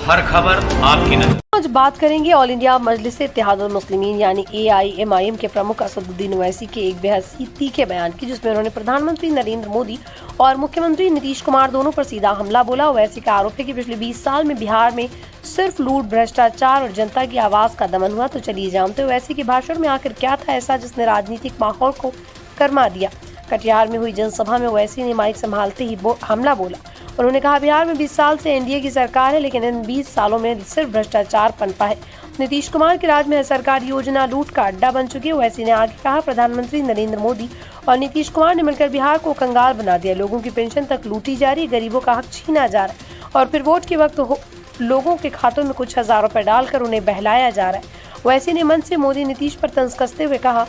हर खबर आपकी नजर। आज बात करेंगे ऑल इंडिया मजलिस इत्तेहादुल मुस्लिमीन यानी AIMIM के प्रमुख असदुद्दीन ओवैसी के एक बेहद तीखे बयान की, जिसमें उन्होंने प्रधानमंत्री नरेंद्र मोदी और मुख्यमंत्री नीतीश कुमार दोनों पर सीधा हमला बोला। ओवैसी का आरोप है कि पिछले 20 साल में बिहार में सिर्फ लूट, भ्रष्टाचार और जनता की आवाज का दमन हुआ। तो चलिए जानते हैं ओवैसी के भाषण में आखिर क्या था ऐसा जिसने राजनीतिक माहौल को गरमा दिया। कटिहार में हुई जनसभा में ओवैसी ने माइक संभालते ही हमला बोला। उन्होंने कहा, बिहार में 20 साल से NDA की सरकार है, लेकिन इन 20 सालों में सिर्फ भ्रष्टाचार पनपा है। नीतीश कुमार के राज में सरकारी योजना लूट का अड्डा बन चुकी है। ओवैसी ने आगे कहा, प्रधानमंत्री नरेंद्र मोदी और नीतीश कुमार ने मिलकर बिहार को कंगाल बना दिया। लोगों की पेंशन तक लूटी जा रही है, गरीबों का हक छीना जा रहा है और फिर वोट के वक्त लोगों के खातों में कुछ हजार रुपए डालकर उन्हें बहलाया जा रहा है। ओवैसी ने मंच से मोदी नीतीश पर तंज कसते हुए कहा,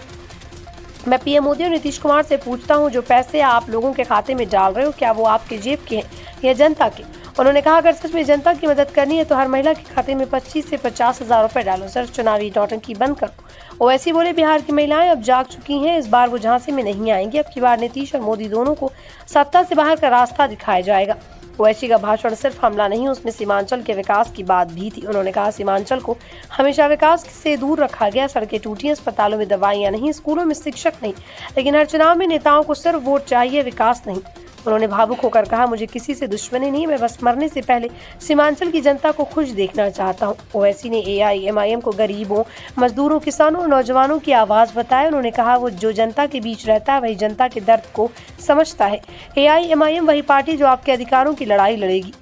मैं PM मोदी और नीतीश कुमार से पूछता हूं, जो पैसे आप लोगों के खाते में डाल रहे हो, क्या वो आपके जेब के हैं या जनता के? उन्होंने कहा, अगर सच में जनता की मदद करनी है तो हर महिला के खाते में 25 से 50 हजार रुपए डालो। सर, चुनावी नौटंकी बंद करो। ओवैसी बोले, बिहार की महिलाएं अब जाग चुकी हैं, इस बार वो झांसे में नहीं आएंगी। अब की बार नीतीश और मोदी दोनों को सत्ता से बाहर का रास्ता दिखाया जाएगा। ओवैसी का भाषण सिर्फ हमला नहीं, उसमें सीमांचल के विकास की बात भी थी। उन्होंने कहा, सीमांचल को हमेशा विकास से दूर रखा गया। सड़कें टूटी, अस्पतालों में दवाइयां नहीं, स्कूलों में शिक्षक नहीं, लेकिन हर चुनाव में नेताओं को सिर्फ वोट चाहिए, विकास नहीं। उन्होंने भावुक होकर कहा, मुझे किसी से दुश्मनी नहीं, मैं बस मरने से पहले सीमांचल की जनता को खुश देखना चाहता हूं। ओवैसी ने AIMIM को गरीबों, मजदूरों, किसानों और नौजवानों की आवाज बताया। उन्होंने कहा, वो जो जनता के बीच रहता है वही जनता के दर्द को समझता है। AIMIM वही पार्टी जो आपके अधिकारों की लड़ाई लड़ेगी।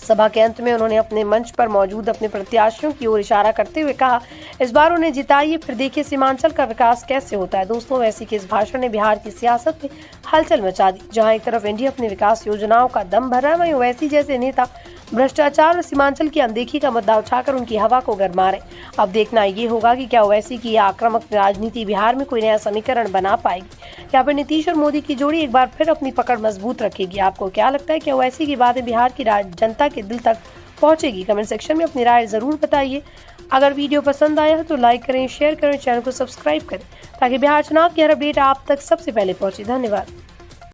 सभा के अंत में उन्होंने अपने मंच पर मौजूद अपने प्रत्याशियों की ओर इशारा करते हुए कहा, इस बार उन्हें जिताइए, फिर देखिए सीमांचल का विकास कैसे होता है। दोस्तों, ओवैसी के इस भाषण ने बिहार की सियासत में हलचल मचा दी। जहां एक तरफ NDA अपने विकास योजनाओं का दम भर रहा है, वहीं ओवैसी जैसे नेता भ्रष्टाचार और सीमांचल की अनदेखी का मुद्दा उठाकर उनकी हवा को गरमा रहे। अब देखना ये होगा कि क्या ओवैसी की आक्रामक राजनीति बिहार में कोई नया समीकरण बना पाएगी या फिर नीतीश और मोदी की जोड़ी एक बार फिर अपनी पकड़ मजबूत रखेगी। आपको क्या लगता है कि ओवैसी की बातें बिहार की जनता के दिल तक पहुंचेगी? कमेंट सेक्शन में अपनी राय जरूर बताइए। अगर वीडियो पसंद आया तो लाइक करें, शेयर करें, चैनल को सब्सक्राइब करें ताकि बिहार चुनाव की हर अपडेट आप तक सबसे पहले पहुंचे। धन्यवाद।